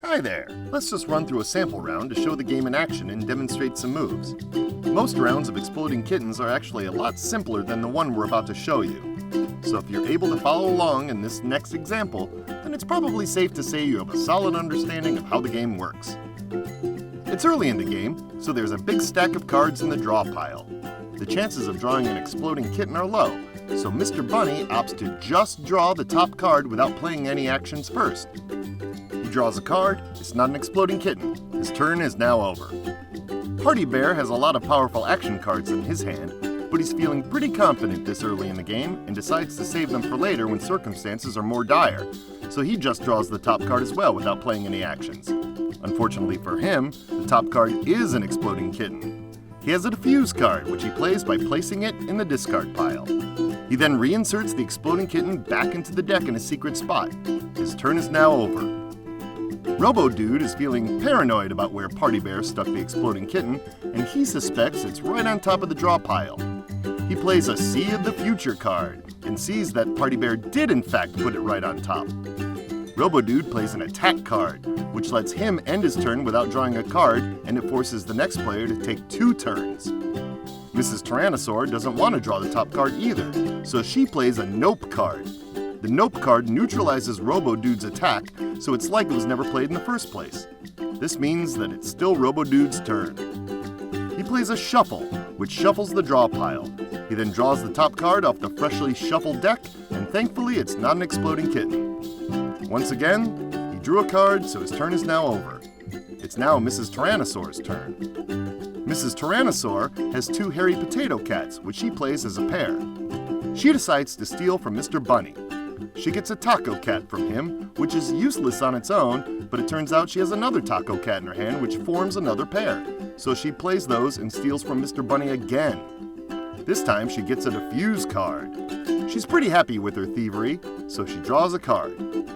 Hi there! Let's just run through a sample round to show the game in action and demonstrate some moves. Most rounds of Exploding Kittens are actually a lot simpler than the one we're about to show you. So if you're able to follow along in this next example, then it's probably safe to say you have a solid understanding of how the game works. It's early in the game, so there's a big stack of cards in the draw pile. The chances of drawing an exploding kitten are low, so Mr. Bunny opts to just draw the top card without playing any actions first. He draws a card, it's not an exploding kitten. His turn is now over. Party Bear has a lot of powerful action cards in his hand, but he's feeling pretty confident this early in the game and decides to save them for later when circumstances are more dire, so he just draws the top card as well without playing any actions. Unfortunately for him, the top card is an exploding kitten. He has a diffuse card, which he plays by placing it in the discard pile. He then reinserts the exploding kitten back into the deck in a secret spot. His turn is now over. Robo-Dude is feeling paranoid about where Party Bear stuck the exploding kitten, and he suspects it's right on top of the draw pile. He plays a See of the Future card, and sees that Party Bear did in fact put it right on top. Robo-Dude plays an attack card, which lets him end his turn without drawing a card, and it forces the next player to take 2 turns. Mrs. Tyrannosaur doesn't want to draw the top card either, so she plays a Nope card. The Nope card neutralizes Robo-Dude's attack, so it's like it was never played in the first place. This means that it's still Robo-Dude's turn. He plays a Shuffle, which shuffles the draw pile. He then draws the top card off the freshly shuffled deck, and thankfully it's not an exploding kitten. Once again, he drew a card, so his turn is now over. It's now Mrs. Tyrannosaur's turn. Mrs. Tyrannosaur has 2 hairy potato cats, which she plays as a pair. She decides to steal from Mr. Bunny. She gets a taco cat from him, which is useless on its own, but it turns out she has another taco cat in her hand, which forms another pair. So she plays those and steals from Mr. Bunny again. This time she gets a diffuse card. She's pretty happy with her thievery, so she draws a card.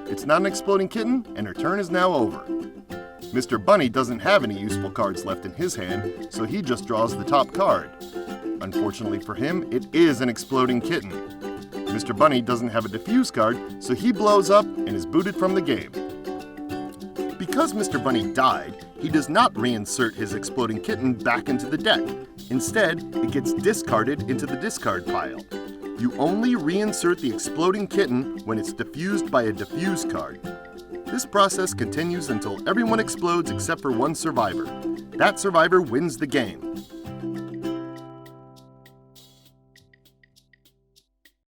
It's not an exploding kitten, and her turn is now over. Mr. Bunny doesn't have any useful cards left in his hand, so he just draws the top card. Unfortunately for him, it is an exploding kitten. Mr. Bunny doesn't have a diffuse card, so he blows up and is booted from the game. Because Mr. Bunny died, he does not reinsert his exploding kitten back into the deck. Instead, it gets discarded into the discard pile. You only reinsert the exploding kitten when it's diffused by a diffuse card. This process continues until everyone explodes except for one survivor. That survivor wins the game.